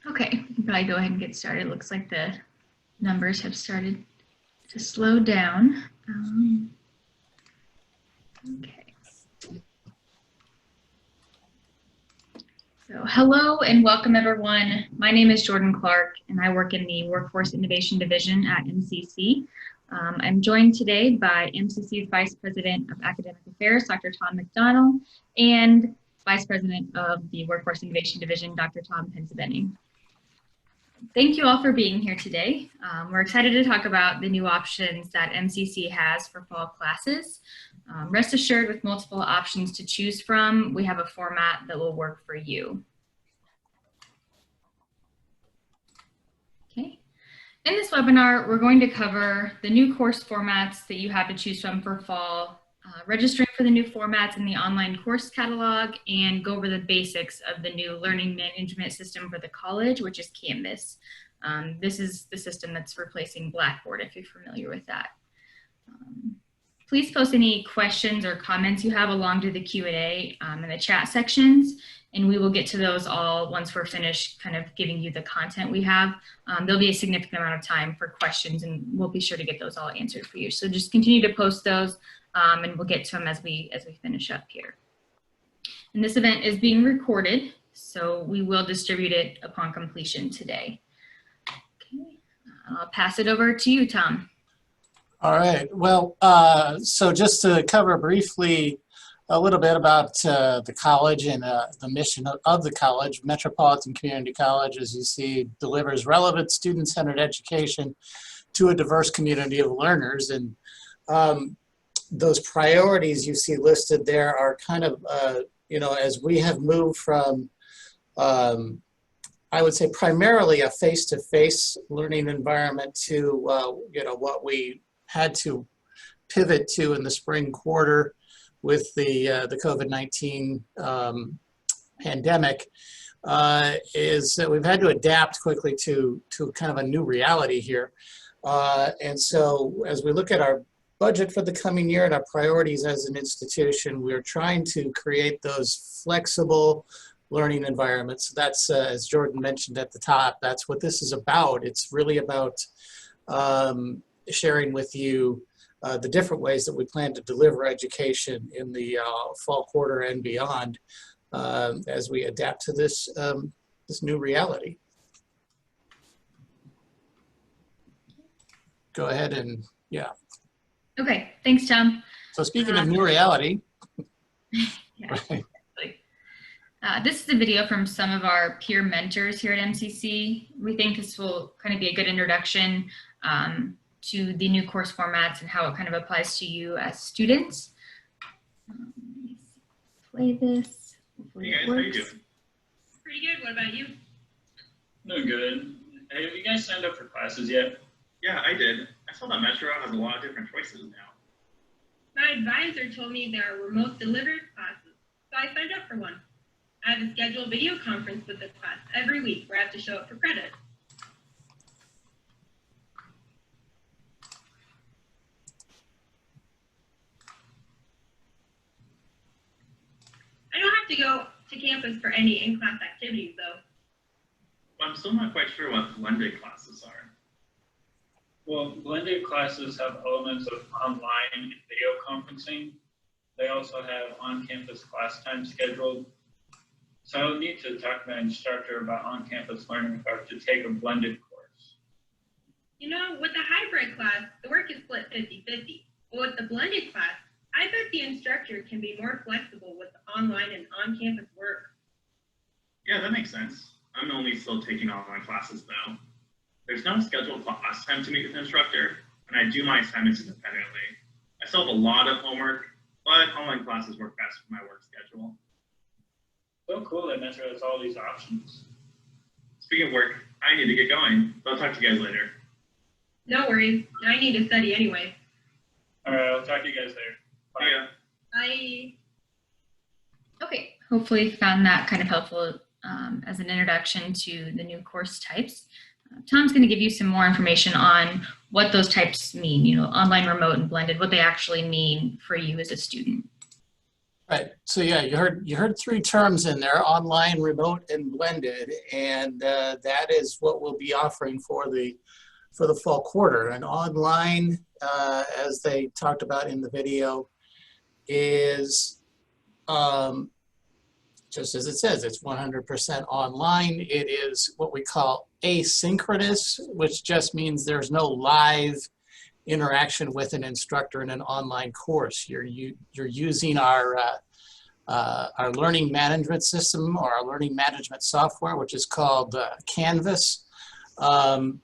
Okay, we can probably go ahead and get started. It looks like the numbers have started to slow down. Okay. So hello and welcome everyone. My name is Jordan Clark and I work in the Workforce Innovation Division at MCC. I'm joined today by MCC's Vice President of Academic Affairs, Dr. Tom McDonald, and Vice President of the Workforce Innovation Division, Dr. Tom Pensabeni. Thank you all for being here today. We're excited to talk about the new options that MCC has for fall classes. Rest assured, with multiple options to choose from, we have a format that will work for you. Okay. In this webinar, we're going to cover the new course formats that you have to choose from for fall, registering for the new formats in the online course catalog, and go over the basics of the new learning management system for the college, which is Canvas. This is the system that's replacing Blackboard, if you're familiar with that. Please post any questions or comments you have along to the Q&A in the chat sections, and we will get to those all once we're finished kind of giving you the content we have. There'll be a significant amount of time for questions, and we'll be sure to get those all answered for you. So just continue to post those, and we'll get to them as we finish up here. And this event is being recorded, so we will distribute it upon completion today. Okay, I'll pass it over to you, Tom. All right. Well, so just to cover briefly a little bit about the college and the mission of the college. Metropolitan Community College, as you see, delivers relevant student-centered education to a diverse community of learners. And those priorities you see listed there are kind of, you know, as we have moved from, I would say, primarily a face-to-face learning environment to, you know, what we had to pivot to in the spring quarter with the COVID-19 pandemic, is that we've had to adapt quickly to kind of a new reality here. And so as we look at our budget for the coming year and our priorities as an institution, we're trying to create those flexible learning environments. That's, as Jordan mentioned at the top, that's what this is about. It's really about sharing with you the different ways that we plan to deliver education in the fall quarter and beyond as we adapt to this, this new reality. Go ahead and, yeah. Okay, thanks, Tom. So speaking of new reality. Yeah, exactly. This is a video from some of our peer mentors here at MCC. We think this will kind of be a good introduction to the new course formats and how it kind of applies to you as students. Play this. Hey guys, how you doing? Pretty good. What about you? No, good. Hey, have you guys signed up for classes yet? Yeah, I did. I saw that Metro has a lot of different choices now. My advisor told me there are remote delivered classes, so I signed up for one. I have a scheduled video conference with this class every week where I have to show up for credit. I don't have to go to campus for any in-class activities, though. Well, I'm still not quite sure what blended classes are. Well, blended classes have elements of online and video conferencing. They also have on-campus class time scheduled. So I would need to talk to my instructor about on-campus learning if I were to take a blended course. You know, with the hybrid class, the work is split 50-50. But with the blended class, I bet the instructor can be more flexible with the online and on-campus work. Yeah, that makes sense. I'm only still taking online classes though. There's no scheduled class time to meet with an instructor, and I do my assignments independently. I still have a lot of homework, but online classes work best for my work schedule. So cool that Metro has all these options. Speaking of work, I need to get going. I'll talk to you guys later. No worries. I need to study anyway. All right, I'll talk to you guys later. Bye. Yeah. Bye. Okay, hopefully you found that kind of helpful as an introduction to the new course types. Tom's going to give you some more information on what those types mean, you know, online, remote, and blended, what they actually mean for you as a student. Right. So yeah, you heard three terms in there: online, remote, and blended, and that is what we'll be offering for the fall quarter. And online, as they talked about in the video, is just as it says, it's 100% online. It is what we call asynchronous, which just means there's no live interaction with an instructor in an online course. You're using our learning management system or our learning management software, which is called Canvas. And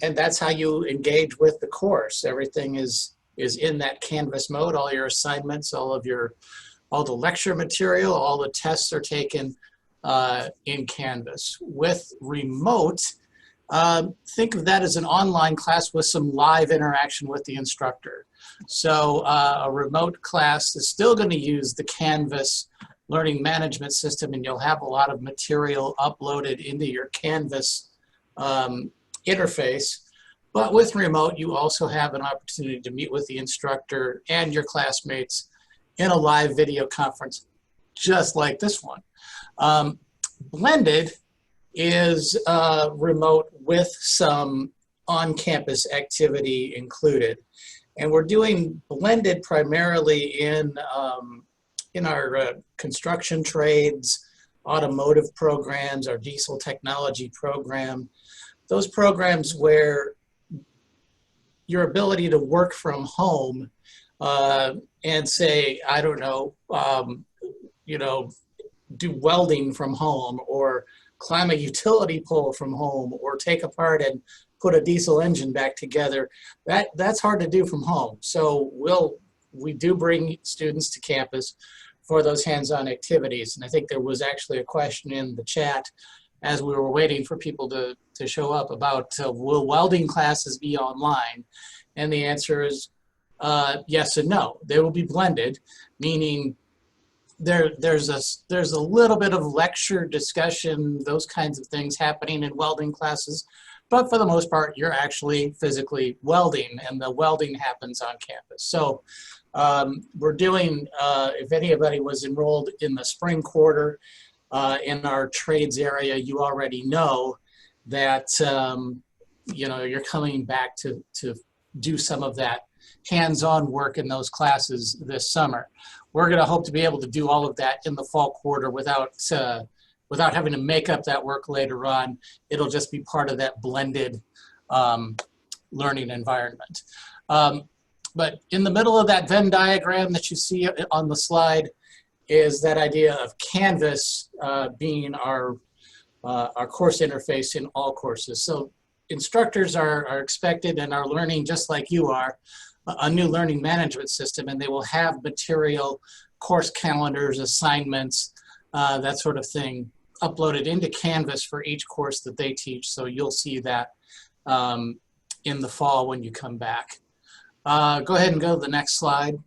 that's how you engage with the course. Everything is in that Canvas mode. All your assignments, all the lecture material, all the tests are taken in Canvas. With remote, think of that as an online class with some live interaction with the instructor. So a remote class is still going to use the Canvas learning management system, and you'll have a lot of material uploaded into your Canvas interface. But with remote, you also have an opportunity to meet with the instructor and your classmates in a live video conference, just like this one. Blended is remote with some on-campus activity included. And we're doing blended primarily in our construction trades, automotive programs, our diesel technology program, those programs where your ability to work from home and say, I don't know, do welding from home or climb a utility pole from home or take apart and put a diesel engine back together, that's hard to do from home. So we do bring students to campus for those hands-on activities. And I think there was actually a question in the chat as we were waiting for people to show up about will welding classes be online? And the answer is yes and no. They will be blended, meaning there's a little bit of lecture discussion, those kinds of things happening in welding classes, but for the most part, you're actually physically welding, and the welding happens on campus. So we're doing, if anybody was enrolled in the spring quarter in our trades area, you already know that you're coming back to do some of that hands-on work in those classes this summer. We're going to hope to be able to do all of that in the fall quarter without having to make up that work later on. It'll just be part of that blended learning environment. But in the middle of that Venn diagram that you see on the slide is that idea of Canvas being our course interface in all courses. So instructors are expected and are learning just like you are a new learning management system, and they will have material, course calendars, assignments, that sort of thing uploaded into Canvas for each course that they teach. So you'll see that in the fall when you come back. Go ahead and go to the next slide.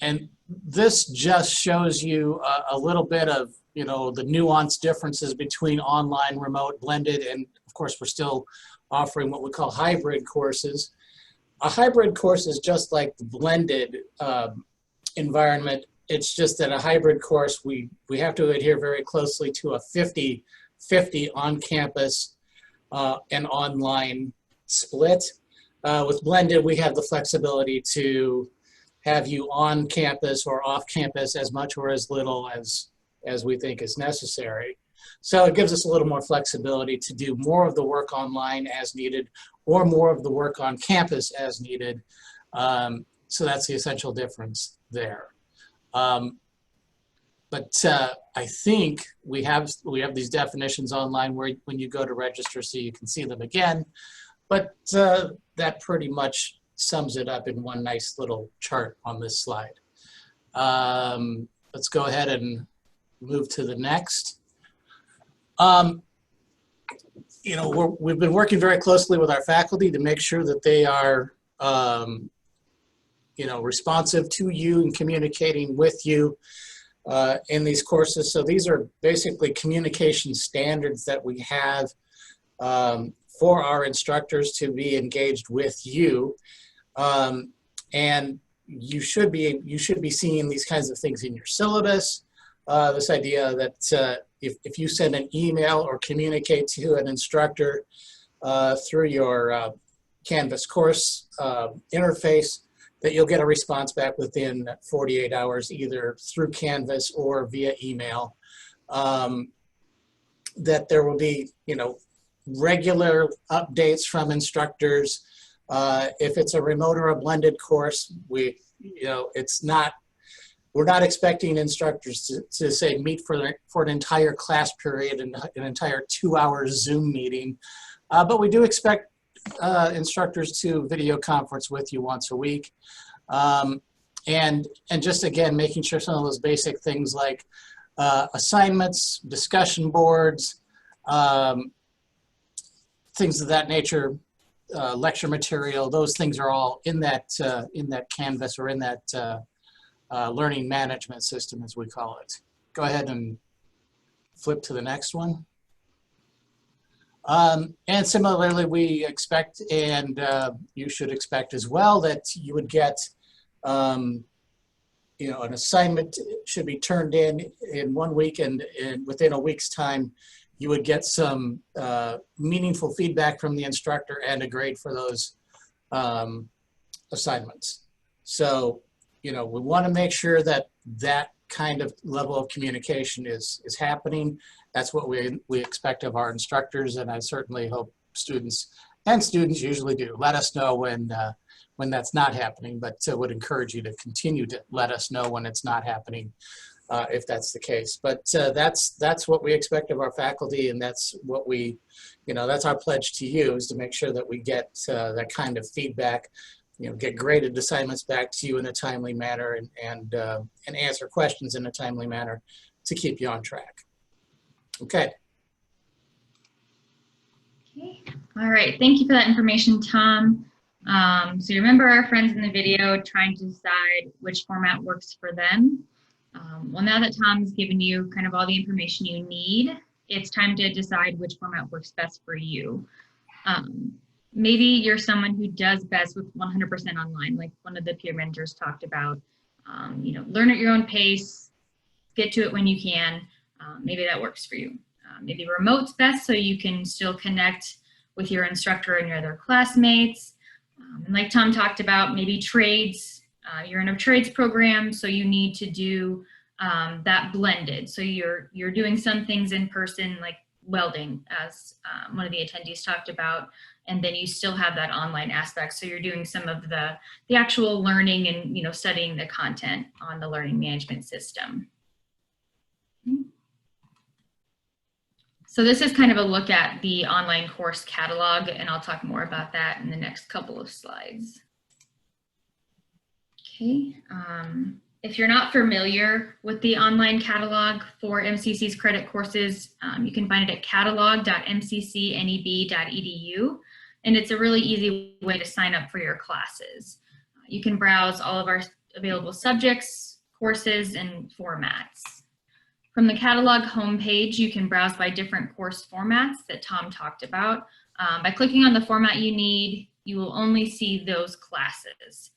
And this just shows you a little bit of the nuanced differences between online, remote, blended, and of course we're still offering what we call hybrid courses. A hybrid course is just like the blended environment. It's just that a hybrid course, we have to adhere very closely to a 50-50 on-campus and online split. With blended, we have the flexibility to have you on campus or off campus as much or as little as we think is necessary. So it gives us a little more flexibility to do more of the work online as needed or more of the work on campus as needed. So that's the essential difference there. But I think we have these definitions online where when you go to register so you can see them again. But that pretty much sums it up in one nice little chart on this slide. Let's go ahead and move to the next. We've been working very closely with our faculty to make sure that they are, responsive to you and communicating with you in these courses. So these are basically communication standards that we have for our instructors to be engaged with you. And you should be seeing these kinds of things in your syllabus. This idea that if you send an email or communicate to an instructor through your Canvas course interface, that you'll get a response back within 48 hours, either through Canvas or via email. That there will be, regular updates from instructors. If it's a remote or a blended course, we're not expecting instructors to say meet for an entire class period and an entire 2-hour Zoom meeting. But we do expect instructors to video conference with you once a week. And just again, making sure some of those basic things like assignments, discussion boards, things of that nature, lecture material, those things are all in that Canvas or in that learning management system, as we call it. Go ahead and flip to the next one. And similarly, we expect, and you should expect as well, that you would get, an assignment should be turned in 1 week, and within a week's time, you would get some meaningful feedback from the instructor and a grade for those assignments. So, we want to make sure that that kind of level of communication is happening. That's what we expect of our instructors, and I certainly hope students usually do. Let us know when that's not happening, but would encourage you to continue to let us know when it's not happening, if that's the case. But that's what we expect of our faculty, and that's what that's our pledge to you, is to make sure that we get that kind of feedback, get graded assignments back to you in a timely manner, and answer questions in a timely manner to keep you on track. Okay. Okay. All right. Thank you for that information, Tom. So you remember our friends in the video trying to decide which format works for them. Well, now that Tom's given you kind of all the information you need, it's time to decide which format works best for you. Maybe you're someone who does best with 100% online, like one of the peer mentors talked about. Learn at your own pace, get to it when you can. Maybe that works for you. Maybe remote's best, so you can still connect with your instructor and your other classmates. And like Tom talked about, maybe trades. You're in a trades program, so you need to do that blended. So you're doing some things in person, like welding, as one of the attendees talked about, and then you still have that online aspect. So you're doing some of the actual learning and studying the content on the learning management system. So this is kind of a look at the online course catalog, and I'll talk more about that in the next couple of slides. Okay, if you're not familiar with the online catalog for MCC's credit courses, you can find it at catalog.mccneb.edu, and it's a really easy way to sign up for your classes. You can browse all of our available subjects, courses, and formats. From the catalog homepage, you can browse by different course formats that Tom talked about. By clicking on the format you need, you will only see those classes.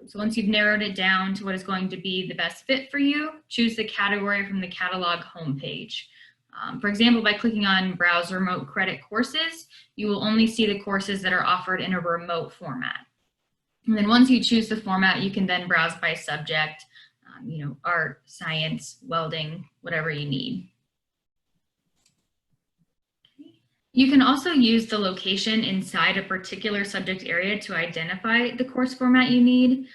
So once you've narrowed it down to what is going to be the best fit for you, choose the category from the catalog homepage. For example, by clicking on Browse Remote Credit Courses, you will only see the courses that are offered in a remote format. And then once you choose the format, you can then browse by subject, art, science, welding, whatever you need. You can also use the location inside a particular subject area to identify the course format you need.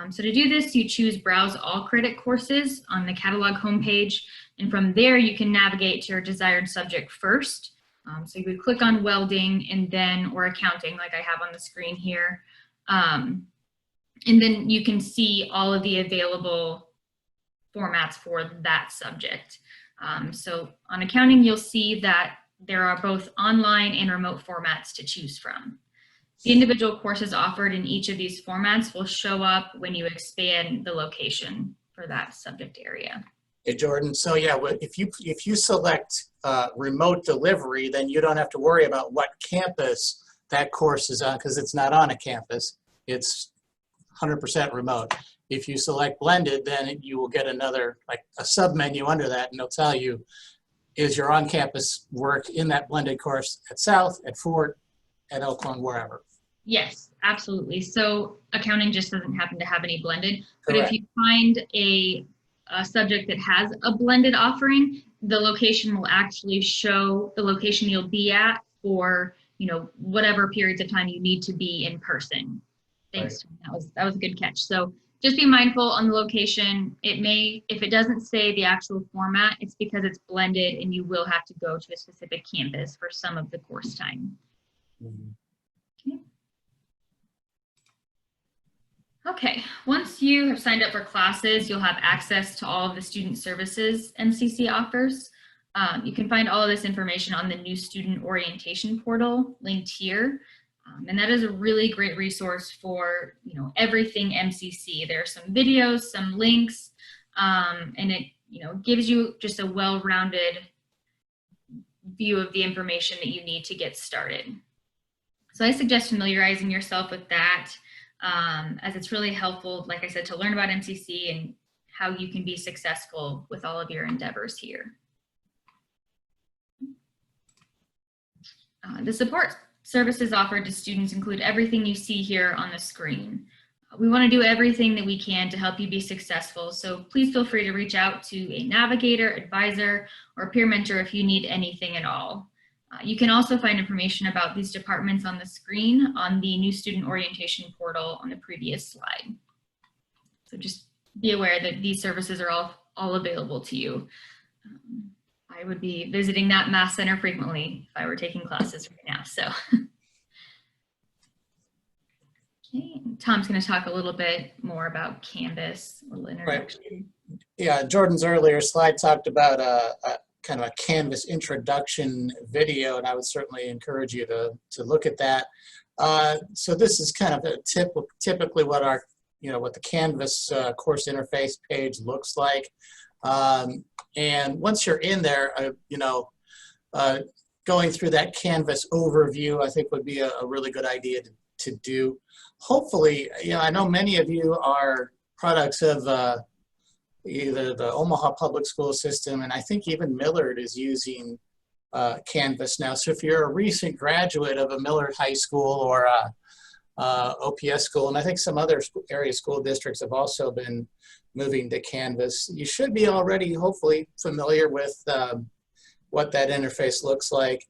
So to do this, you choose Browse All Credit Courses on the catalog homepage, and from there you can navigate to your desired subject first. So you would click on welding or accounting, like I have on the screen here. And then you can see all of the available formats for that subject. So on accounting, you'll see that there are both online and remote formats to choose from. The individual courses offered in each of these formats will show up when you expand the location for that subject area. Hey, Jordan, so yeah, if you select remote delivery, then you don't have to worry about what campus that course is on, because it's not on a campus. It's 100% remote. If you select blended, then you will get another, like a sub menu under that, and it'll tell you, is your on-campus work in that blended course at South, at Fort, at Elkhorn, wherever. Yes, absolutely. So accounting just doesn't happen to have any blended, but Correct. if you find a subject that has a blended offering, the location will actually show the location you'll be at for, you know, whatever periods of time you need to be in person. Thanks. Right. That was a good catch. So just be mindful on the location. It may, if it doesn't say the actual format, it's because it's blended and you will have to go to a specific campus for some of the course time. Mm-hmm. Okay, once you have signed up for classes, you'll have access to all of the student services MCC offers. You can find all of this information on the new student orientation portal linked here. And that is a really great resource for, you know, everything MCC. There are some videos, some links, and it, you know, gives you just a well-rounded view of the information that you need to get started. So I suggest familiarizing yourself with that, as it's really helpful, like I said, to learn about MCC and how you can be successful with all of your endeavors here. The support services offered to students include everything you see here on the screen. We want to do everything that we can to help you be successful, so please feel free to reach out to a navigator, advisor, or peer mentor if you need anything at all. You can also find information about these departments on the screen on the new student orientation portal on the previous slide. So just be aware that these services are all available to you. I would be visiting that Math Center frequently if I were taking classes right now. So, okay, Tom's going to talk a little bit more about Canvas, a little introduction. Right. Yeah, Jordan's earlier slide talked about a kind of a Canvas introduction video, and I would certainly encourage you to look at that. So this is kind of typically what our, you know, what the Canvas course interface page looks like. And once you're in there, you know, going through that Canvas overview, I think would be a really good idea to do. Hopefully, you know, I know many of you are products of either the Omaha public school system, and I think even Millard is using Canvas now. So if you're a recent graduate of a Millard High School or OPS school, and I think some other area school districts have also been moving to Canvas, you should be already hopefully familiar with what that interface looks like.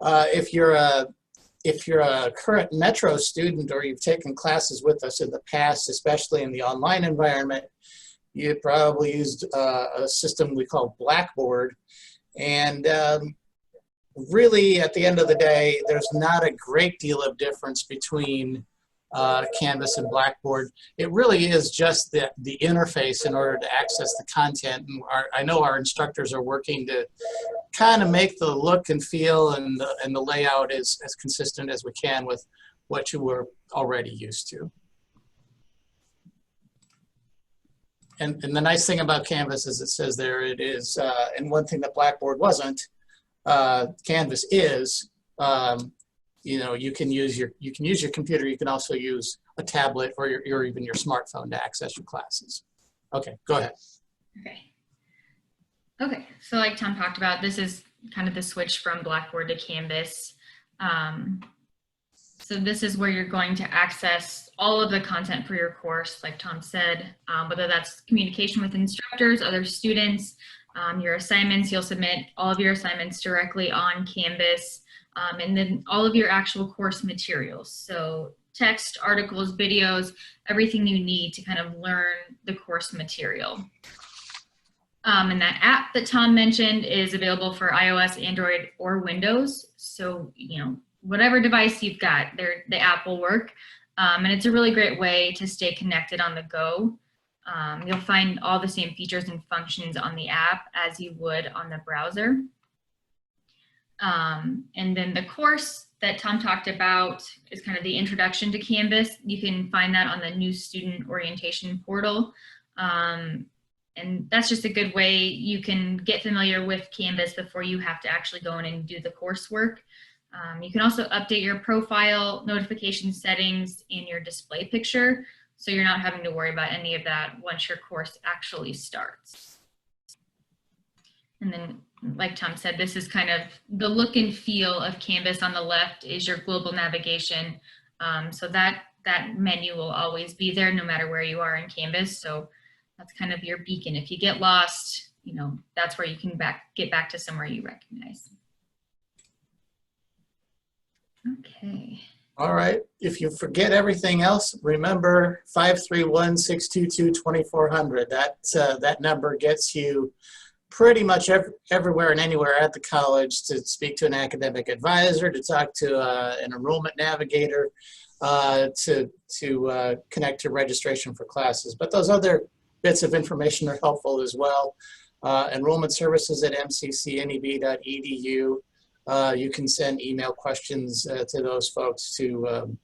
If you're a current Metro student or you've taken classes with us in the past, especially in the online environment, you probably used a system we call Blackboard. And really, at the end of the day, there's not a great deal of difference between Canvas and Blackboard. It really is just the interface in order to access the content. And I know our instructors are working to kind of make the look and feel and the layout as consistent as we can with what you were already used to. And the nice thing about Canvas is it says there it is, and one thing that Blackboard wasn't, Canvas is, you know, you can use your computer. You can also use a tablet or even your smartphone to access your classes. Okay, go ahead. Okay, so like Tom talked about, this is kind of the switch from Blackboard to Canvas. So this is where you're going to access all of the content for your course, like Tom said, whether that's communication with instructors, other students, your assignments. You'll submit all of your assignments directly on Canvas, and then all of your actual course materials. So text, articles, videos, everything you need to kind of learn the course material. And that app that Tom mentioned is available for iOS, Android, or Windows. So, you know, whatever device you've got, the app will work. And it's a really great way to stay connected on the go. You'll find all the same features and functions on the app as you would on the browser. And then the course that Tom talked about is kind of the introduction to Canvas. You can find that on the new student orientation portal. And that's just a good way you can get familiar with Canvas before you have to actually go in and do the coursework. You can also update your profile, notification settings, and your display picture. So you're not having to worry about any of that once your course actually starts. And then, like Tom said, this is kind of the look and feel of Canvas. On the left is your global navigation. So that menu will always be there no matter where you are in Canvas. So that's kind of your beacon. If you get lost, you know, that's where you can get back to somewhere you recognize. Okay. All right. If you forget everything else, remember 531-622-2400. That number gets you pretty much everywhere and anywhere at the college to speak to an academic advisor, to talk to an enrollment navigator, to connect to registration for classes. But those other bits of information are helpful as well. Enrollment services at mccneb.edu. You can send email questions to those folks to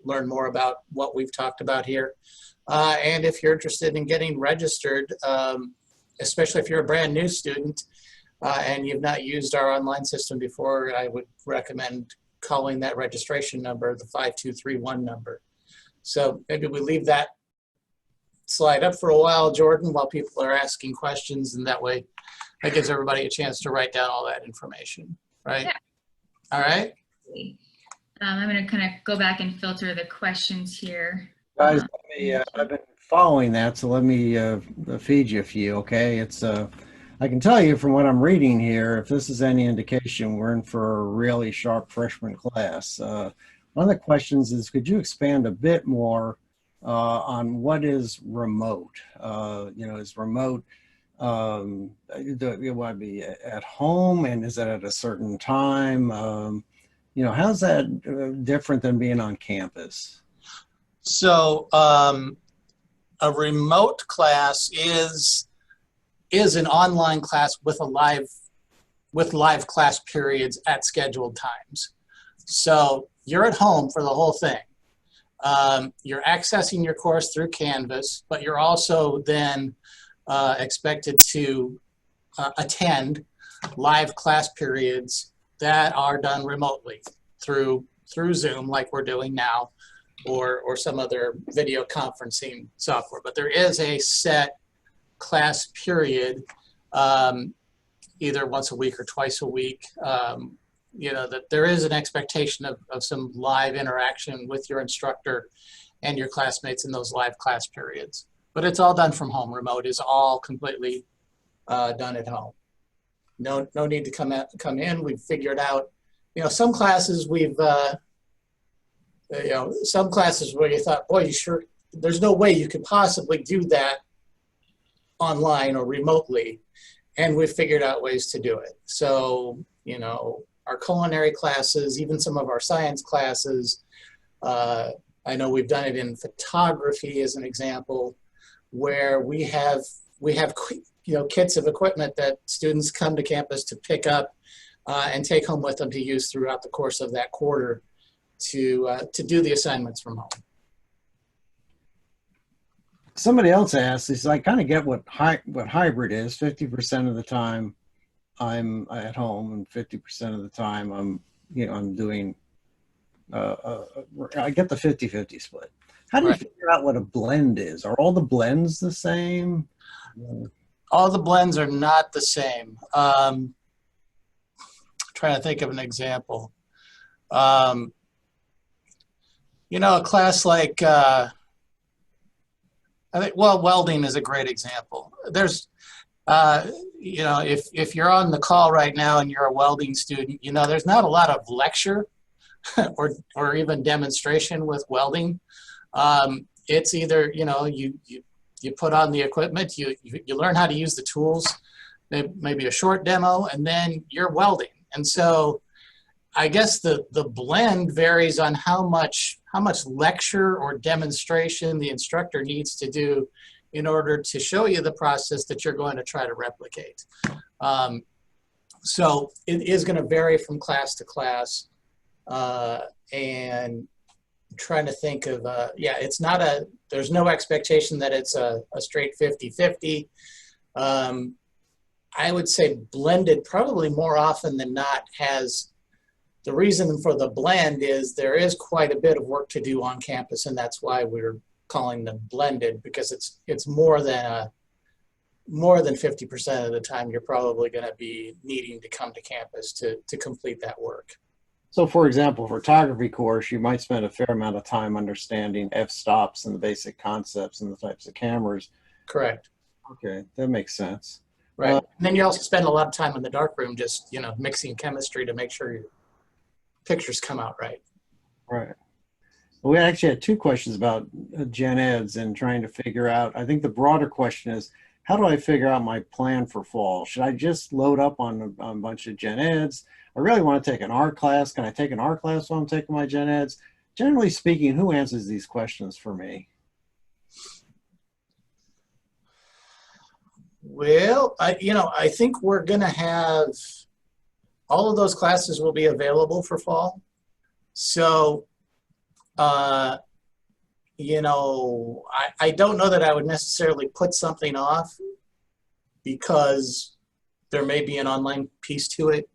learn more about what we've talked about here. And if you're interested in getting registered, especially if you're a brand new student and you've not used our online system before, I would recommend calling that registration number, the 5231 number. So maybe we leave that slide up for a while, Jordan, while people are asking questions, and that way that gives everybody a chance to write down all that information, right? Yeah. All right. I'm going to kind of go back and filter the questions here. Guys, I've been following that, so let me feed you a few, okay? It's I can tell you from what I'm reading here, if this is any indication, we're in for a really sharp freshman class. One of the questions is, could you expand a bit more on what is remote? Is remote, it would be at home, and is it at a certain time? How's that different than being on campus? So a remote class is an online class with live class periods at scheduled times. So you're at home for the whole thing. You're accessing your course through Canvas, but you're also then expected to attend live class periods that are done remotely through Zoom, like we're doing now, or some other video conferencing software. But there is a set class period, either once a week or twice a week, that there is an expectation of some live interaction with your instructor and your classmates in those live class periods. But it's all done from home. Remote is all completely done at home. No need to come in. We've figured out, some classes some classes where you thought, boy, there's no way you could possibly do that online or remotely, and we've figured out ways to do it. So, our culinary classes, even some of our science classes, I know we've done it in photography as an example, where we have kits of equipment that students come to campus to pick up and take home with them to use throughout the course of that quarter to do the assignments from home. Somebody else asked, is I kind of get what hybrid is. 50% of the time I'm at home, and 50% of the time I'm doing, I get the 50-50 split. How do you figure out what a blend is? Are all the blends the same? All the blends are not the same. Trying to think of an example. A class like, welding is a great example. There's, if you're on the call right now and you're a welding student, there's not a lot of lecture or even demonstration with welding. It's either, you put on the equipment, you learn how to use the tools, maybe a short demo, and then you're welding. And so I guess the blend varies on how much lecture or demonstration the instructor needs to do in order to show you the process that you're going to try to replicate. So it is going to vary from class to class. And I'm trying to think of, there's no expectation that it's a straight 50-50. I would say blended probably more often than not has, the reason for the blend is there is quite a bit of work to do on campus, and that's why we're calling them blended because it's more than 50% of the time you're probably going to be needing to come to campus to complete that work. So for example, photography course, you might spend a fair amount of time understanding f-stops and the basic concepts and the types of cameras. Correct. Okay, that makes sense. Right. And then you also spend a lot of time in the darkroom just, mixing chemistry to make sure your pictures come out right. Right. We actually had two questions about gen eds and trying to figure out, I think the broader question is, how do I figure out my plan for fall? Should I just load up on a bunch of gen eds? I really want to take an art class. Can I take an art class while I'm taking my gen eds? Generally speaking, who answers these questions for me? Well, I think we're going to have all of those classes will be available for fall. So, I don't know that I would necessarily put something off because there may be an online piece to it.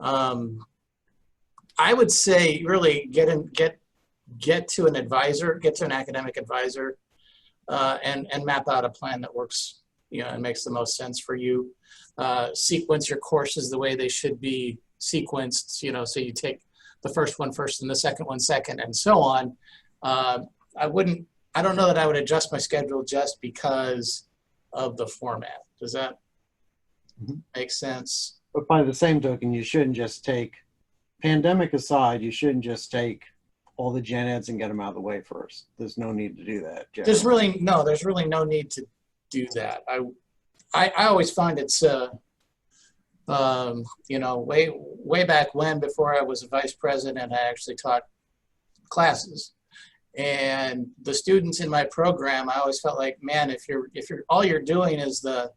I would say really get to an advisor, get to an academic advisor, and map out a plan that works, and makes the most sense for you. Sequence your courses the way they should be sequenced, so you take the first one first and the second one second and so on. I don't know that I would adjust my schedule just because of the format. Does that make sense? But by the same token, you shouldn't just take, pandemic aside, you shouldn't just take all the gen eds and get them out of the way first. There's no need to do that. There's really no need to do that. I always find it's way back when, before I was a vice president, I actually taught classes, and the students in my program, I always felt like, man, if you're all you're doing is the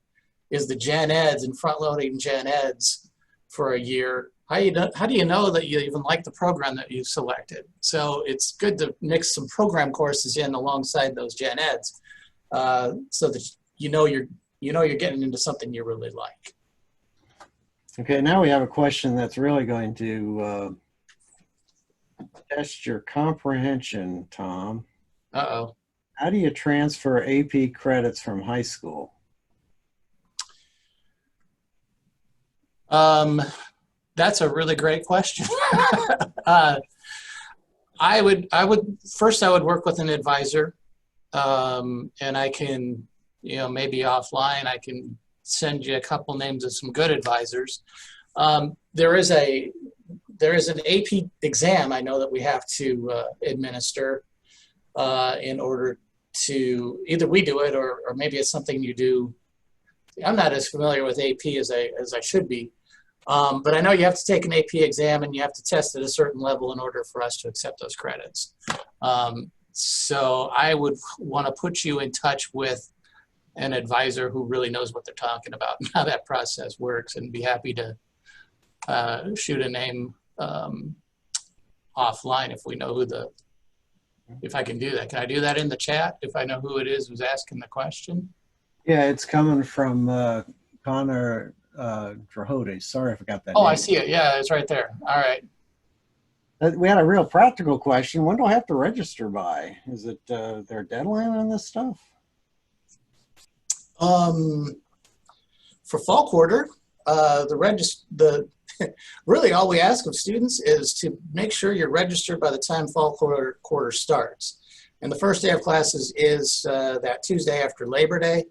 gen eds and front loading gen eds for a year, how do you know that you even like the program that you selected? So it's good to mix some program courses in alongside those gen eds, so that you're getting into something you really like. Okay, now we have a question that's really going to test your comprehension, Tom. Uh-oh. How do you transfer AP credits from high school? That's a really great question. I would work with an advisor, and I can, maybe offline, I can send you a couple names of some good advisors. There is an AP exam I know that we have to administer in order to, either we do it or maybe it's something you do. I'm not as familiar with AP as I should be, but I know you have to take an AP exam and you have to test at a certain level in order for us to accept those credits. So I would want to put you in touch with an advisor who really knows what they're talking about and how that process works, and be happy to shoot a name offline if we know if I can do that. Can I do that in the chat if I know who it is who's asking the question? Yeah, it's coming from Connor Drahodes. Sorry, I forgot that Oh, name. I see it. Yeah, it's right there. All right. We had a real practical question. When do I have to register by? Is it their deadline on this stuff? For fall quarter, really all we ask of students is to make sure you're registered by the time fall quarter starts. And the first day of classes is that Tuesday after Labor Day,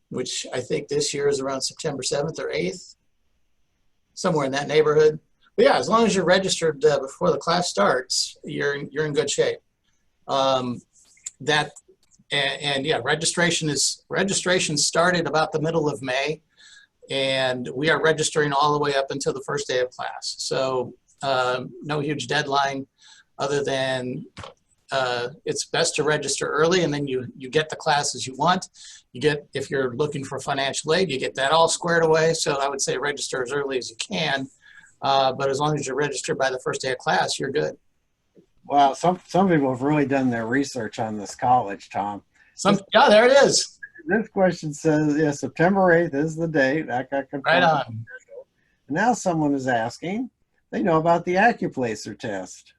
which I think this year is around September 7th or 8th, somewhere in that neighborhood. But yeah, as long as you're registered before the class starts, you're in good shape. Yeah, registration started about the middle of May, and we are registering all the way up until the first day of class. So no huge deadline, other than it's best to register early, and then you get the classes you want. If you're looking for financial aid, you get that all squared away. So I would say register as early as you can, but as long as you're registered by the first day of class, you're good. Wow, some people have really done their research on this college, Tom. Yeah, there it is. This question says, yeah, September 8th is the date. That got confirmed. Right on. Now someone is asking, they know about the Accuplacer test.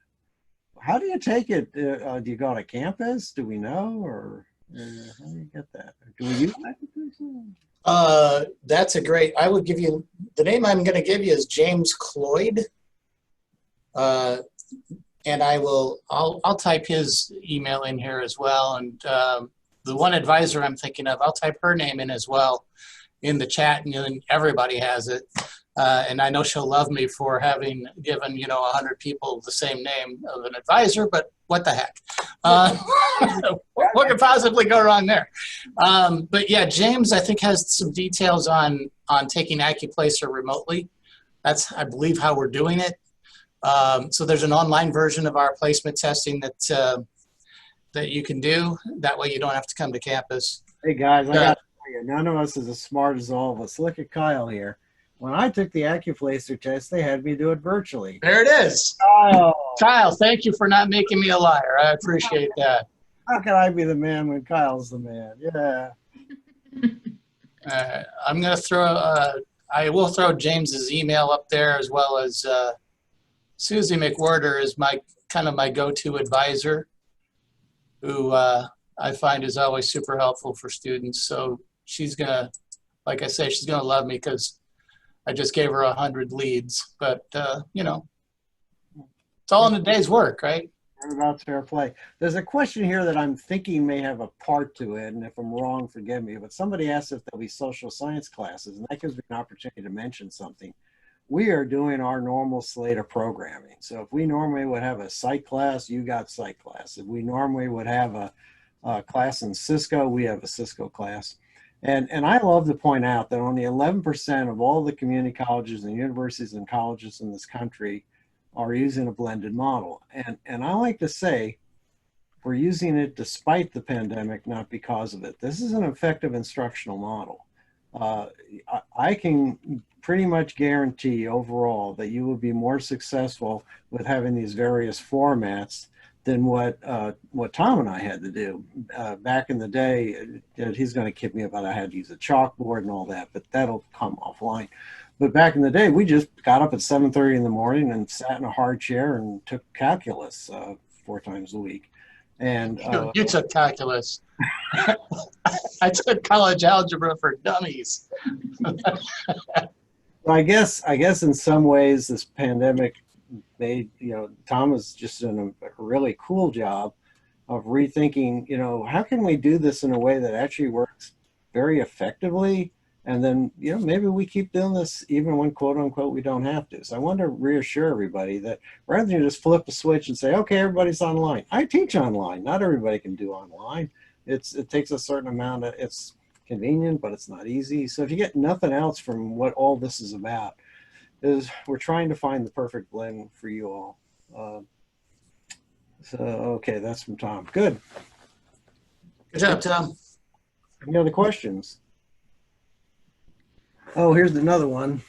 How do you take it? Do you go to campus? Do we know, or how do you get that? Do we use that? That's a great, I would give you, the name I'm going to give you is James Cloyd. And I'll type his email in here as well. And the one advisor I'm thinking of, I'll type her name in as well in the chat, and then everybody has it. And I know she'll love me for having given, 100 people the same name of an advisor, but what the heck? What could possibly go wrong there? But yeah, James, I think, has some details on taking AccuPlacer remotely. That's, I believe, how we're doing it. So there's an online version of our placement testing that you can do. That way you don't have to come to campus. Hey guys, I got to tell you, none of us is as smart as all of us. Look at Kyle here. When I took the AccuPlacer test, they had me do it virtually. There it is. Kyle, thank you for not making me a liar. I appreciate that. How can I be the man when Kyle's the man? Yeah. I'm going to I will throw James's email up there, as well as Susie McWhorter is my go-to advisor, who I find is always super helpful for students. So she's going to, like I say, she's going to love me because I just gave her 100 leads, but it's all in a day's work, right? About fair play. There's a question here that I'm thinking may have a part to it, and if I'm wrong, forgive me, but somebody asked if there'll be social science classes, and that gives me an opportunity to mention something. We are doing our normal slate of programming. So if we normally would have a psych class, you got psych class. If we normally would have a class in Cisco, we have a Cisco class. And I love to point out that only 11% of all the community colleges and universities and colleges in this country are using a blended model. And I like to say, we're using it despite the pandemic, not because of it. This is an effective instructional model. I can pretty much guarantee overall that you will be more successful with having these various formats than what Tom and I had to do back in the day. He's going to kid me about I had to use a chalkboard and all that, but that'll come offline. But back in the day, we just got up at 7:30 in the morning and sat in a hard chair and took calculus 4 times a week. And you took calculus. I took college algebra for dummies. I guess in some ways this pandemic made, Tom has just done a really cool job of rethinking, how can we do this in a way that actually works very effectively? And then, maybe we keep doing this even when, quote unquote, we don't have to. So I want to reassure everybody that rather than just flip a switch and say, okay, everybody's online. I teach online. Not everybody can do online. It takes a certain amount of, it's convenient, but it's not easy. So if you get nothing else from what all this is about, is we're trying to find the perfect blend for you all. So, okay, that's from Tom. Good. Good job, Tom. Any other questions? Oh, here's another one.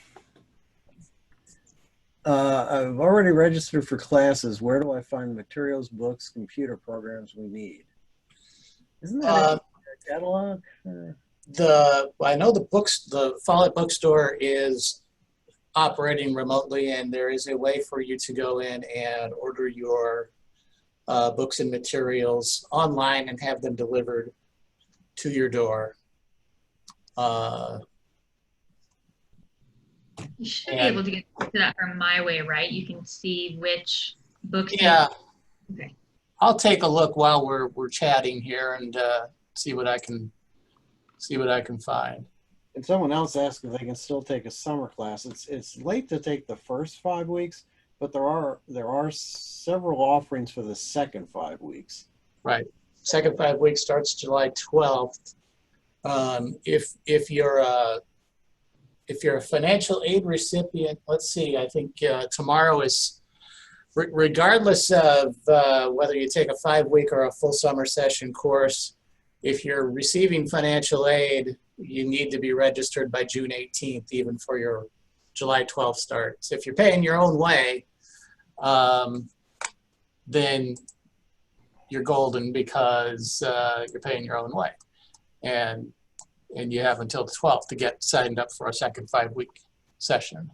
I've already registered for classes. Where do I find the materials, books, computer programs we need? Isn't that a catalog? I know the Follett bookstore is operating remotely, and there is a way for you to go in and order your books and materials online and have them delivered to your door. You should be able to get to that from My Way, right? You can see which books. Yeah. Okay. I'll take a look while we're chatting here and see what I can find. And someone else asked if they can still take a summer class. It's late to take the first 5 weeks, but there are several offerings for the second 5 weeks. Right. Second 5 weeks starts July 12th. If you're a financial aid recipient, let's see, I think tomorrow is, regardless of whether you take a 5-week or a full summer session course, if you're receiving financial aid, you need to be registered by June 18th, even for your July 12th start. So if you're paying your own way, then you're golden because you're paying your own way. And you have until the 12th to get signed up for a second 5-week session.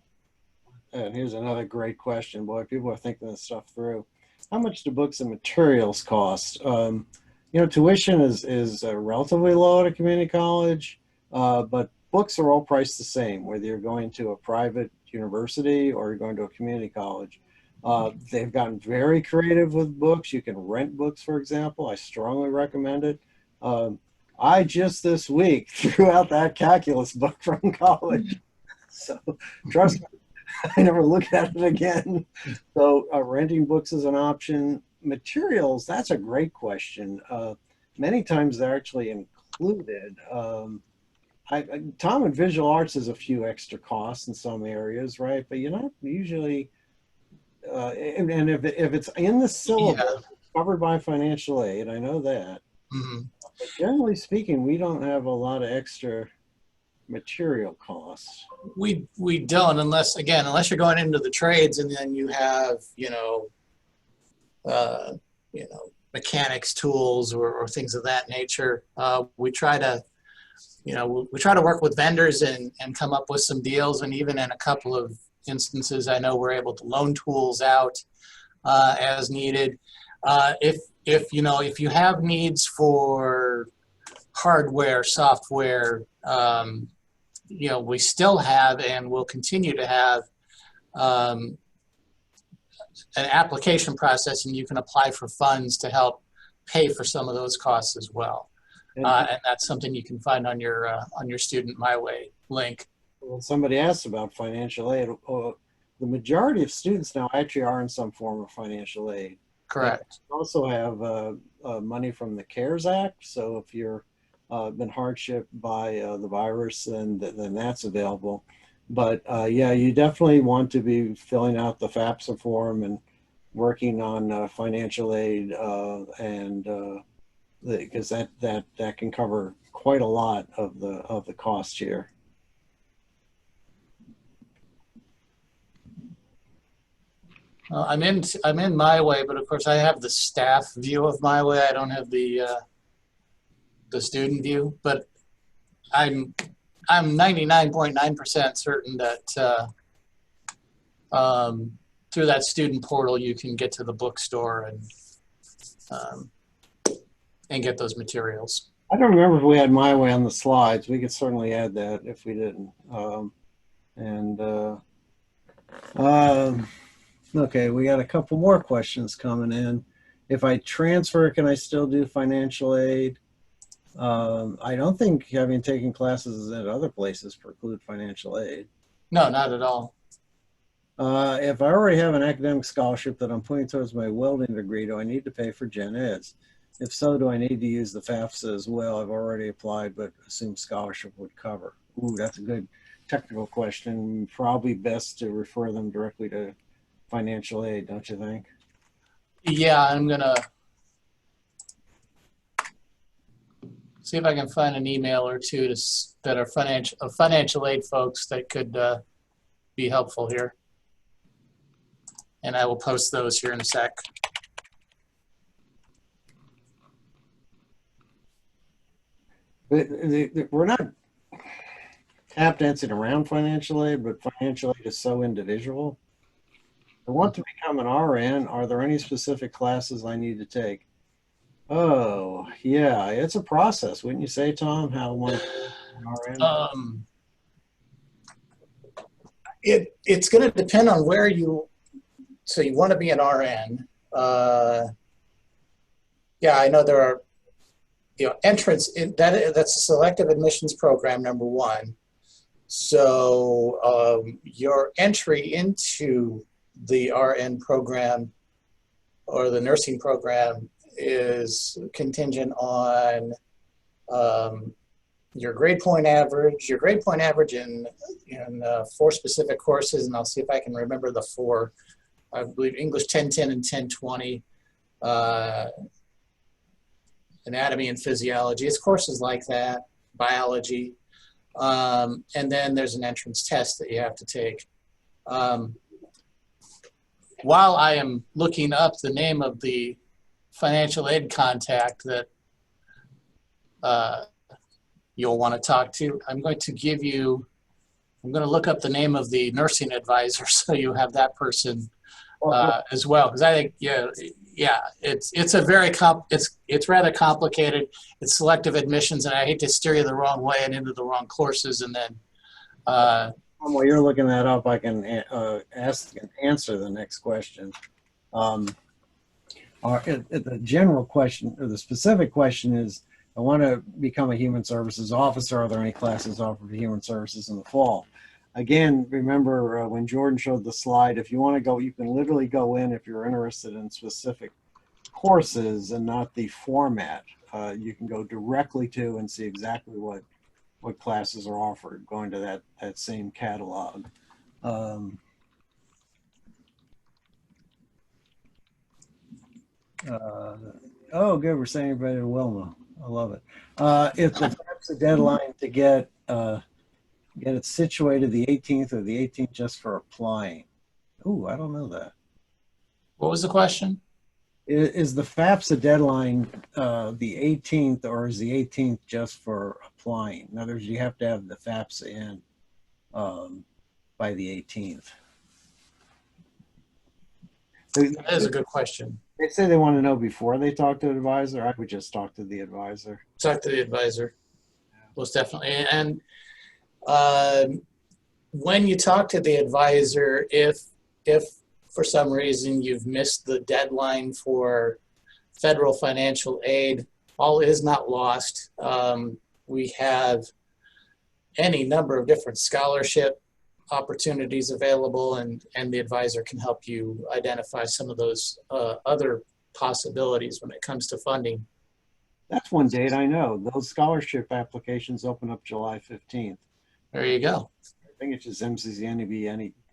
And here's another great question. Boy, people are thinking this stuff through. how much do books and materials cost? Tuition is relatively low at a community college, but books are all priced the same, whether you're going to a private university or you're going to a community college. They've gotten very creative with books. You can rent books, for example. I strongly recommend it. I just this week threw out that calculus book from college. So trust me, I never looked at it again. So renting books is an option. Materials, that's a great question. Many times they're actually included. Tom and Visual Arts has a few extra costs in some areas, right? But you're not usually, and if it's in the syllabus, it's covered by financial aid, I know that. Mhm. But generally speaking, we don't have a lot of extra material costs. We don't, unless you're going into the trades and then you have, mechanics tools or things of that nature. We try to work with vendors and come up with some deals. And even in a couple of instances, I know we're able to loan tools out as needed. If you have needs for hardware, software, we still have and will continue to have an application process, and you can apply for funds to help pay for some of those costs as well. And that's something you can find on your Student My Way link. Well, somebody asked about financial aid. The majority of students now actually are in some form of financial aid. Correct. We also have money from the CARES Act. So if you're been hardship by the virus, then that's available. But yeah, you definitely want to be filling out the FAFSA form and working on financial aid, and because that can cover quite a lot of the cost here. I'm in My Way, but of course I have the staff view of My Way. I don't have the student view, but I'm 99.9% certain that through that student portal you can get to the bookstore and get those materials. I don't remember if we had My Way on the slides. We could certainly add that if we didn't. Okay, we got a couple more questions coming in. If I transfer, can I still do financial aid? I don't think having taken classes at other places preclude financial aid. No, not at all. If I already have an academic scholarship that I'm putting towards my welding degree, do I need to pay for gen eds? If so, do I need to use the FAFSA as well? I've already applied, but assume scholarship would cover. Ooh, that's a good technical question. Probably best to refer them directly to financial aid, don't you think? Yeah, I'm gonna see if I can find an email or two that are financial aid folks that could be helpful here. And I will post those here in a sec. We're not tap dancing around financial aid, but financial aid is so individual. I want to become an RN. Are there any specific classes I need to take? Oh, yeah, it's a process, wouldn't you say, Tom? How one RN? It's going to depend on where you want to be an RN. Yeah, I know there are, entrance in that's a selective admissions program, number one. So your entry into the RN program or the nursing program is contingent on your grade point average in 4 specific courses, and I'll see if I can remember the 4. I believe English 1010 and 1020, anatomy and physiology. It's courses like that, biology, and then there's an entrance test that you have to take. While I am looking up the name of the financial aid contact that you'll want to talk to, I'm going to look up the name of the nursing advisor so you have that person as well, because I think it's a very it's rather complicated. It's selective admissions, and I hate to steer you the wrong way and into the wrong courses, and then. While you're looking that up, I can ask and answer the next question. The general question, or the specific question is, I want to become a human services officer. Are there any classes offered for human services in the fall? Again, remember when Jordan showed the slide, if you want to go, you can literally go in if you're interested in specific courses and not the format. You can go directly to and see exactly what classes are offered, going to that same catalog. Oh, good. We're saying everybody to Wilma. I love it. If that's the deadline to get it situated, the 18th or the 18th just for applying. Ooh, I don't know that. What was the question? Is the FAFSA deadline the 18th, or is the 18th just for applying? In other words, you have to have the FAFSA in by the 18th. That is a good question. They say they want to know before they talk to the advisor. I would just talk to the advisor. Talk to the advisor, most definitely. And when you talk to the advisor, if for some reason you've missed the deadline for federal financial aid, all is not lost. We have any number of different scholarship opportunities available, and the advisor can help you identify some of those other possibilities when it comes to funding. That's one date I know. Those scholarship applications open up July 15th. There you go. I think it's just MCC, NEB,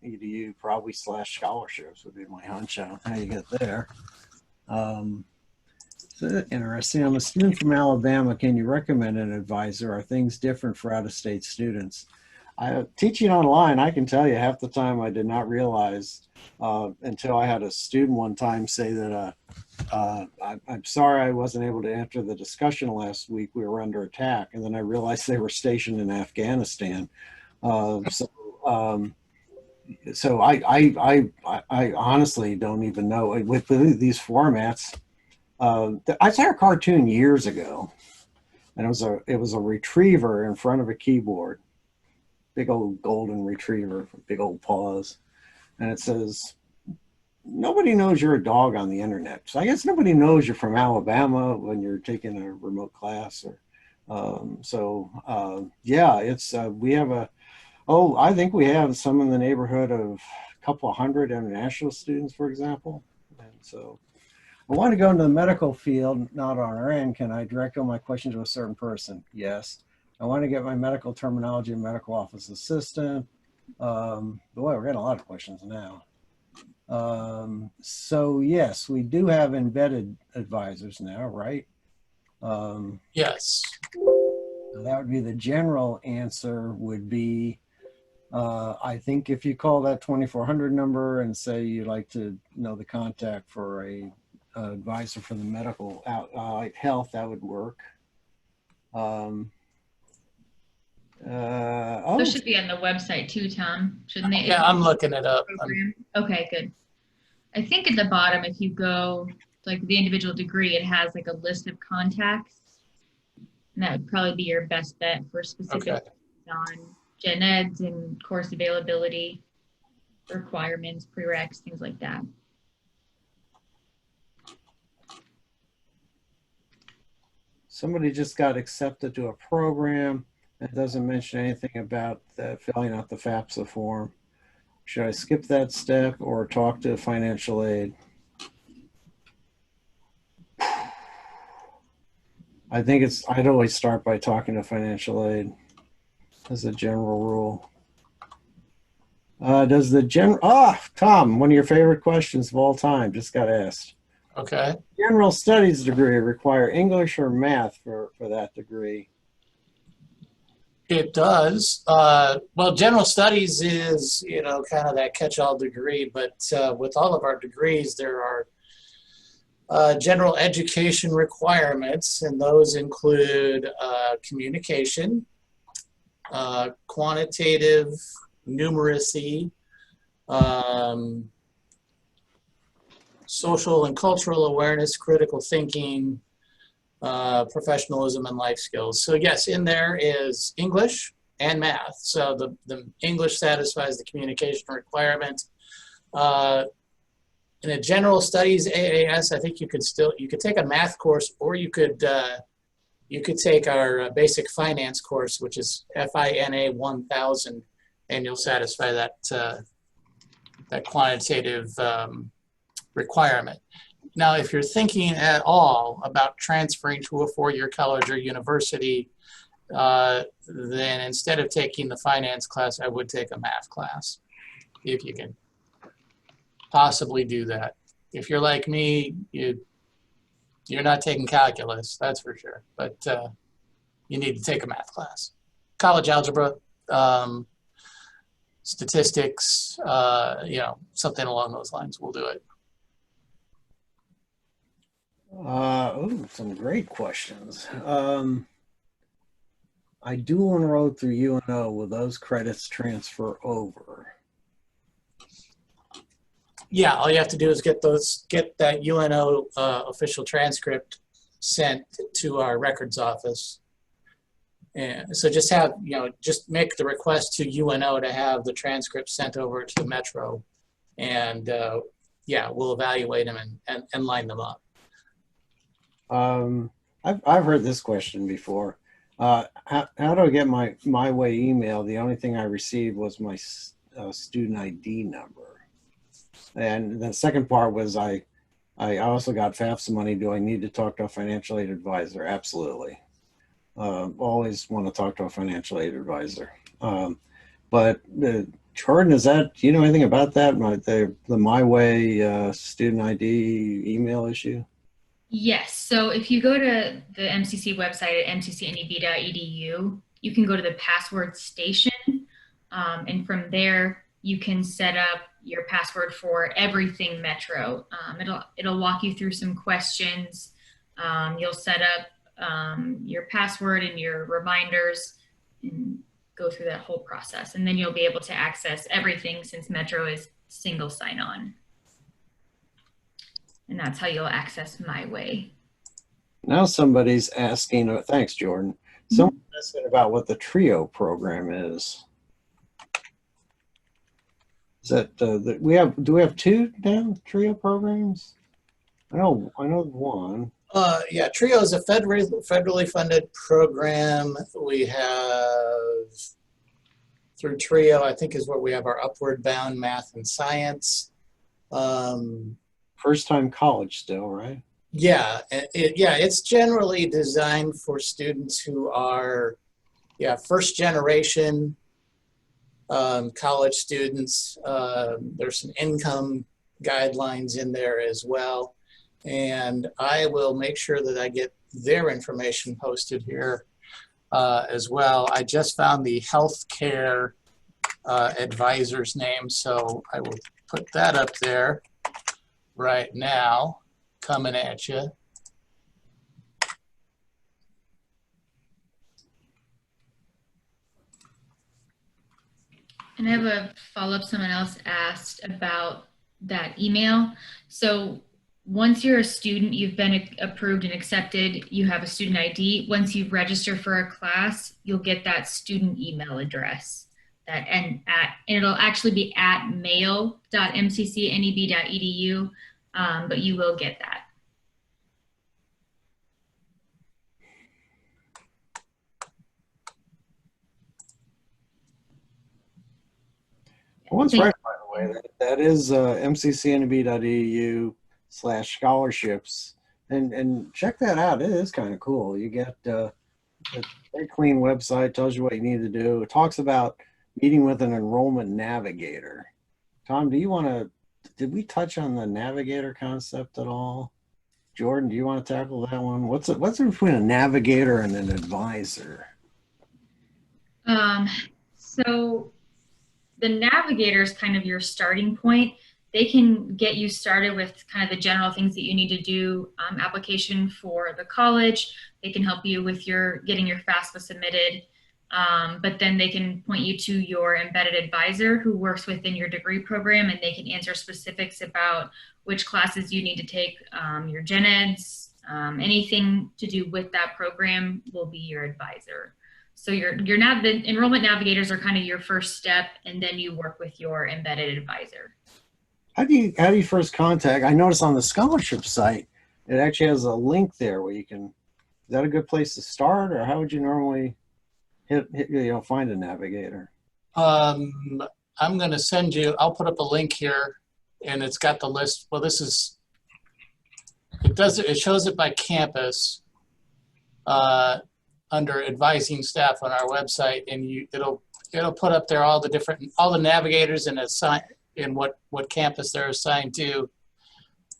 EDU, probably /scholarships would be my hunch on how you get there. So interesting. I'm a student from Alabama. Can you recommend an advisor? Are things different for out-of-state students? Teaching online, I can tell you half the time I did not realize until I had a student one time say that I'm sorry I wasn't able to enter the discussion last week. We were under attack. And then I realized they were stationed in Afghanistan. So I honestly don't even know. With these formats, I saw a cartoon years ago, and it was a retriever in front of a keyboard. Big old golden retriever, big old paws. And it says, nobody knows you're a dog on the internet. So I guess nobody knows you're from Alabama when you're taking a remote class. Yeah, it's, we have I think we have some in the neighborhood of a couple of hundred international students, for example. And so I want to go into the medical field, not on our end. Can I direct all my questions to a certain person? Yes. I want to get my medical terminology and medical office assistant. Boy, we're getting a lot of questions now. So yes, we do have embedded advisors now, right? Yes. That would be the general answer would be, I think if you call that 2400 number and say you'd like to know the contact for a advisor for the medical health, that would work. Those should be on the website too, Tom, shouldn't they? Yeah, I'm looking it up. Okay, good. I think at the bottom, if you go like the individual degree, it has like a list of contacts. And that would probably be your best bet for specific on gen eds and course availability, requirements, prereqs, things like that. Somebody just got accepted to a program. It doesn't mention anything about filling out the FAFSA form. Should I skip that step or talk to financial aid? I think I'd always start by talking to financial aid as a general rule. Tom, one of your favorite questions of all time, just got asked. Okay. General studies degree require English or math for that degree? It does. Well, general studies is, kind of that catch-all degree, but with all of our degrees, there are general education requirements, and those include communication, quantitative, numeracy, social and cultural awareness, critical thinking, professionalism, and life skills. So yes, in there is English and math. So the English satisfies the communication requirement. In a general studies AAS, I think you could take a math course, or you could take our basic finance course, which is FINA 1000, and you'll satisfy that quantitative requirement. Now, if you're thinking at all about transferring to a four-year college or university, then instead of taking the finance class, I would take a math class, if you can possibly do that. If you're like me, you're not taking calculus, that's for sure, but you need to take a math class. College algebra, statistics, something along those lines will do it. Some great questions. I dual enrolled through UNO. Will those credits transfer over? Yeah, all you have to do is get that UNO official transcript sent to our records office. And so just make the request to UNO to have the transcript sent over to the Metro, and we'll evaluate them and line them up. I've heard this question before. How do I get my way email? The only thing I received was my student ID number. And the second part was I also got FAFSA money. Do I need to talk to a financial aid advisor? Absolutely. Always want to talk to a financial aid advisor. But Jordan, do you know anything about that? The My Way student ID email issue? Yes. So if you go to the MCC website at mccneb.edu, you can go to the password station. And from there, you can set up your password for everything Metro. It'll walk you through some questions. You'll set up your password and your reminders and go through that whole process. And then you'll be able to access everything, since Metro is single sign-on. And that's how you'll access My Way. Now somebody's asking, thanks, Jordan. Someone's asking about what the TRIO program is. Is that do we have two now TRIO programs? I know one. Yeah, TRIO is a federally funded program. We have through TRIO, I think, is where we have our Upward Bound Math and Science. First time college still, right? Yeah, it's generally designed for students who are, first generation college students. There's some income guidelines in there as well. And I will make sure that I get their information posted here as well. I just found the healthcare advisor's name, so I will put that up there right now, coming at you. And I have a follow-up. Someone else asked about that email. So once you're a student, you've been approved and accepted, you have a student ID. Once you register for a class, you'll get that student email address. And it'll actually be at mail.mccneb.edu, but you will get that. One's right, by the way. That is mccneb.edu/scholarships, and check that out. It is kind of cool. You get a very clean website, tells you what you need to do. It talks about meeting with an enrollment navigator. Tom, did we touch on the navigator concept at all? Jordan, do you want to tackle that one? What's between a navigator and an advisor? So the navigator is kind of your starting point. They can get you started with kind of the general things that you need to do, application for the college. They can help you with getting your FAFSA submitted. But then they can point you to your embedded advisor who works within your degree program, and they can answer specifics about which classes you need to take, your gen eds, anything to do with that program will be your advisor. So the enrollment navigators are kind of your first step, and then you work with your embedded advisor. How do you first contact? I noticed on the scholarship site, it actually has a link there where you can, is that a good place to start, or how would you normally find a navigator? I'm going to send you, I'll put up a link here, and it's got the list. Well, it shows it by campus under advising staff on our website, and it'll put up there all the navigators and what campus they're assigned to.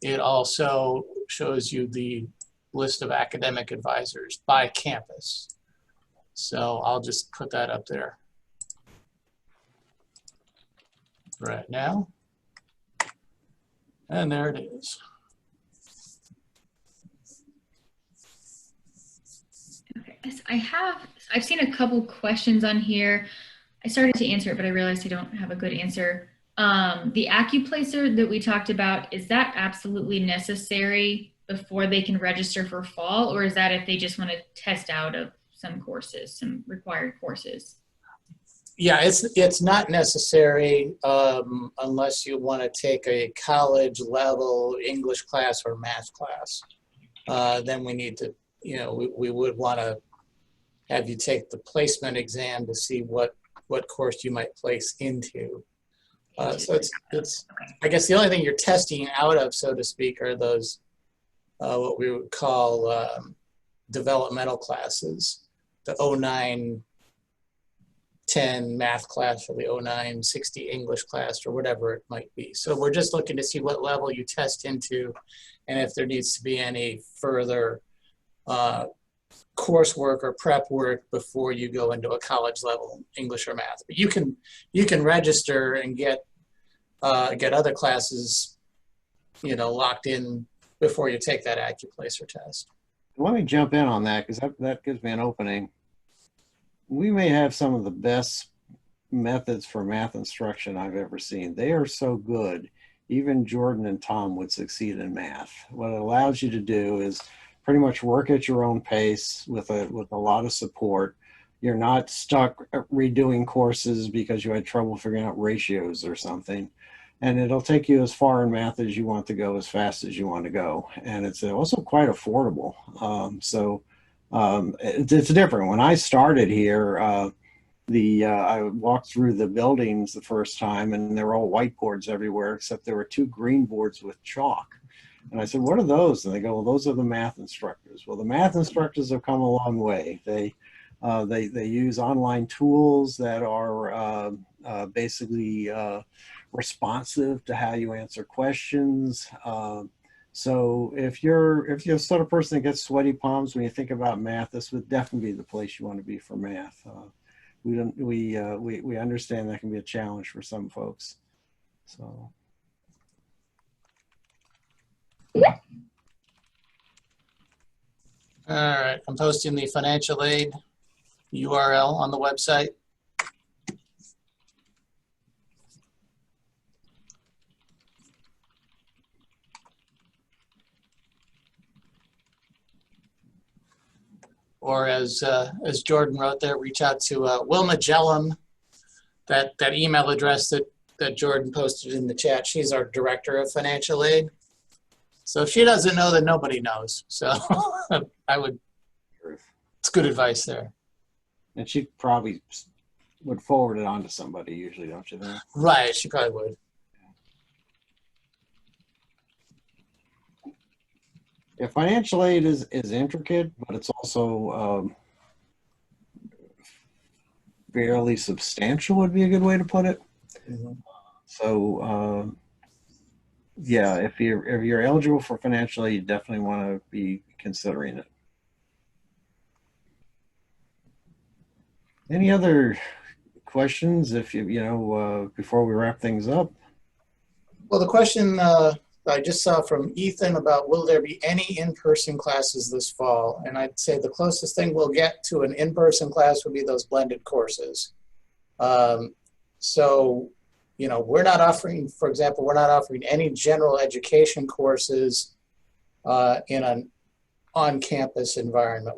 It also shows you the list of academic advisors by campus. So I'll just put that up there right now. And there it is. Okay, I've seen a couple questions on here. I started to answer it, but I realized I don't have a good answer. The AccuPlacer that we talked about, is that absolutely necessary before they can register for fall, or is that if they just want to test out of some courses, some required courses? Yeah, it's not necessary unless you want to take a college level English class or math class. Then we need to, we would want to have you take the placement exam to see what course you might place into. So it's I guess the only thing you're testing out of, so to speak, are those what we would call developmental classes, the 09-10 math class or the 09-60 English class or whatever it might be. So we're just looking to see what level you test into and if there needs to be any further coursework or prep work before you go into a college level English or math. But you can register and get other classes, locked in before you take that AccuPlacer test. Let me jump in on that because that gives me an opening. We may have some of the best methods for math instruction I've ever seen. They are so good. Even Jordan and Tom would succeed in math. What it allows you to do is pretty much work at your own pace with a lot of support. You're not stuck redoing courses because you had trouble figuring out ratios or something. And it'll take you as far in math as you want to go, as fast as you want to go. And it's also quite affordable. It's different. When I started here, I walked through the buildings the first time and there were all whiteboards everywhere, except there were 2 green boards with chalk. And I said, what are those? And they go, well, those are the math instructors. Well, the math instructors have come a long way. They use online tools that are basically responsive to how you answer questions. So if you're the sort of person that gets sweaty palms when you think about math, this would definitely be the place you want to be for math. We understand that can be a challenge for some folks. So. All right, I'm posting the financial aid URL on the website. Or as Jordan wrote there, reach out to Wilma Jellum, that email address that Jordan posted in the chat. She's our director of financial aid. So if she doesn't know, then nobody knows. So it's good advice there. And she probably would forward it on to somebody usually, don't you think? Right, she probably would. Yeah, financial aid is intricate, but it's also fairly substantial would be a good way to put it. Mm-hmm. So yeah, if you're eligible for financial aid, you definitely want to be considering it. Any other questions? If before we wrap things up. Well, the question I just saw from Ethan about will there be any in-person classes this fall? And I'd say the closest thing we'll get to an in-person class would be those blended courses. So, you know, we're not offering, for example, we're not offering any general education courses in an on-campus environment.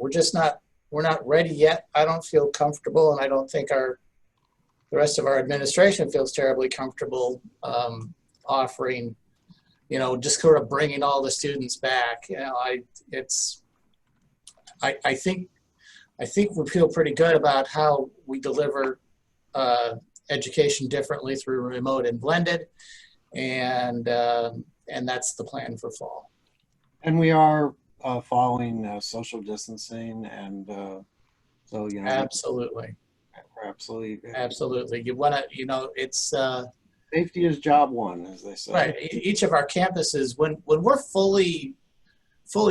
We're not ready yet. I don't feel comfortable, and I don't think the rest of our administration feels terribly comfortable offering, you know, just sort of bringing all the students back. You know, I think we feel pretty good about how we deliver education differently through remote and blended, and that's the plan for fall. And we are following social distancing, and so, you know, Absolutely. absolutely You want to, you know, it's safety is job one, as they say. right. Each of our campuses, when we're fully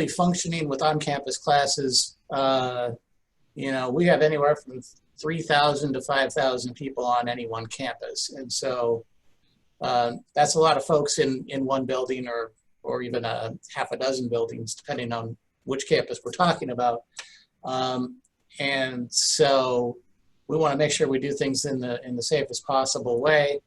functioning with on-campus classes, you know, we have anywhere from 3,000 to 5,000 people on any one campus, and so that's a lot of folks in one building, or even a half a dozen buildings, depending on which campus we're talking about. And so we want to make sure we do things in the safest possible way.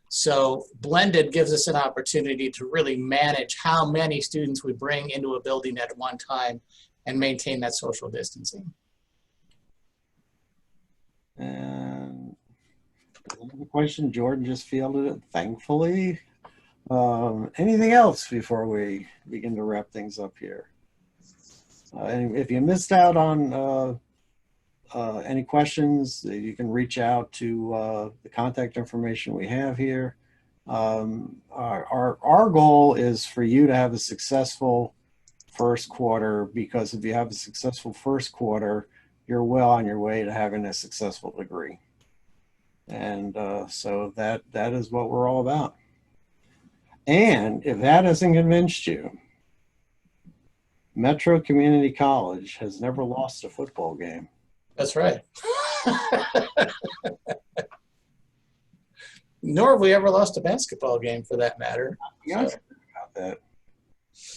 So blended gives us an opportunity to really manage how many students we bring into a building at one time and maintain that social distancing. And the question, Jordan just fielded it, thankfully. Anything else before we begin to wrap things up here? And if you missed out on any questions, you can reach out to the contact information we have here. Our goal is for you to have a successful first quarter, because if you have a successful first quarter, you're well on your way to having a successful degree. And so that is what we're all about. And if that hasn't convinced you, Metro Community College has never lost a football game. That's right. Nor have we ever lost a basketball game, for that matter. Yeah, about that.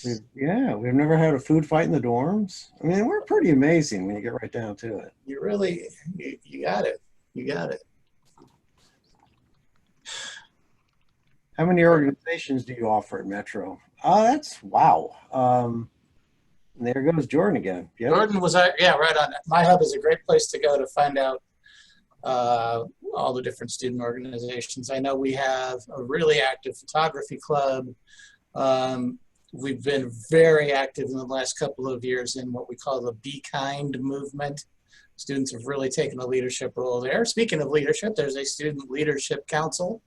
We've never had a food fight in the dorms. I mean, we're pretty amazing when you get right down to it. You really, you got it. You got it. How many organizations do you offer at Metro? Oh, that's wow. There goes Jordan again. Yep. Jordan was, right on. My Hub is a great place to go to find out all the different student organizations. I know we have a really active photography club. We've been very active in the last couple of years in what we call the Be Kind movement. Students have really taken a leadership role there. Speaking of leadership, there's a Student Leadership Council.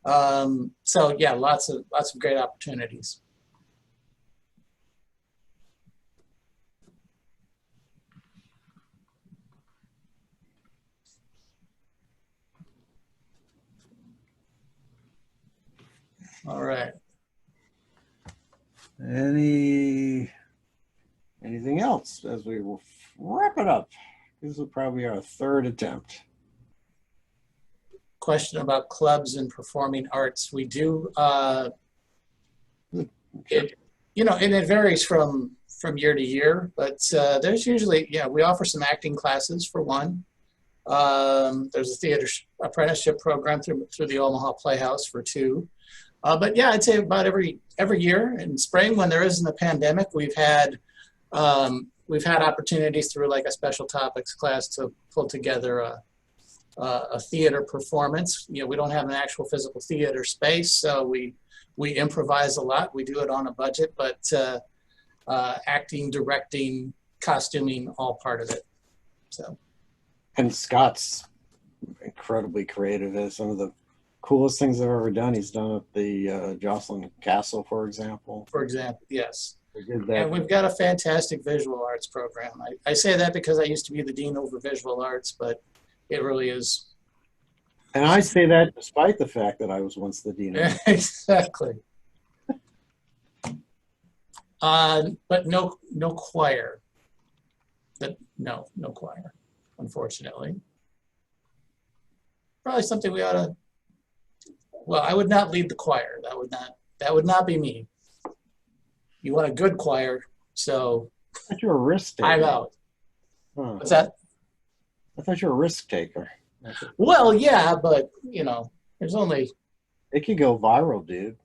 So yeah, lots of great opportunities. All right. Anything else as we will wrap it up? This will probably be our third attempt. Question about clubs and performing arts. We do, it varies from year to year, but there's usually, we offer some acting classes for one. There's a theater apprenticeship program through the Omaha Playhouse for two. But yeah, I'd say about every year in spring, when there isn't a pandemic, we've had opportunities through like a special topics class to pull together a theater performance. We don't have an actual physical theater space, so we improvise a lot. We do it on a budget, but acting, directing, costuming, all part of it. So. And Scott's incredibly creative. Some of the coolest things I've ever done, he's done at the Jocelyn Castle, for example. For example, yes. We did that. And we've got a fantastic visual arts program. I say that because I used to be the dean over visual arts, but it really is. And I say that despite the fact that I was once the dean. Exactly. But no choir. No choir, unfortunately. Probably something we ought to. Well, I would not lead the choir. That would not be me. You want a good choir, so I thought you were a risk taker. I'm out. Huh. What's that? I thought you were a risk taker. Well, yeah, but you know, there's only. It could go viral, dude.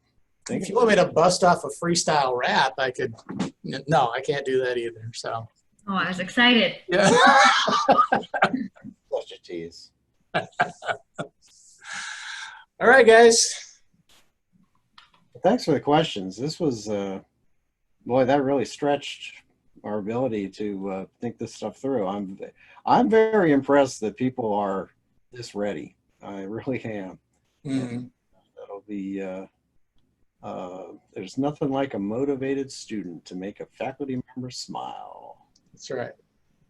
If you want me to bust off a freestyle rap, I could. No, I can't do that either. So. Oh, I was excited. Yeah. Such a tease. All right, guys. Thanks for the questions. This was, boy, that really stretched our ability to think this stuff through. I'm very impressed that people are this ready. I really am. Mhm. That'll be. There's nothing like a motivated student to make a faculty member smile. That's right.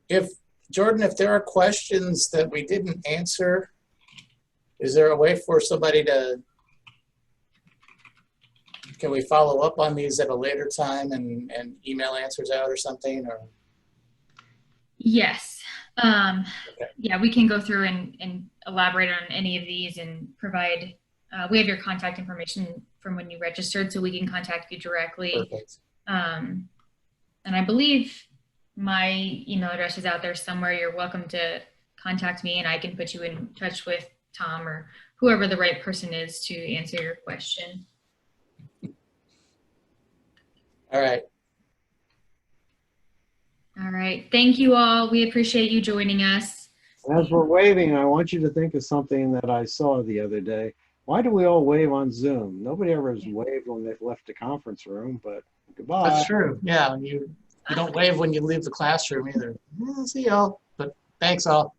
If Jordan, if there are questions that we didn't answer, is there a way for somebody to? Can we follow up on these at a later time and email answers out or something? Or Yes. Okay. Yeah, we can go through and elaborate on any of these and provide, we have your contact information from when you registered, so we can contact you directly. Perfect. And I believe my email address is out there somewhere. You're welcome to contact me and I can put you in touch with Tom or whoever the right person is to answer your question. All right. All right. Thank you all. We appreciate you joining us. As we're waving, I want you to think of something that I saw the other day. Why do we all wave on Zoom? Nobody ever has waved when they've left the conference room, but goodbye. That's true. Yeah, you don't wave when you leave the classroom either. See y'all. But thanks all.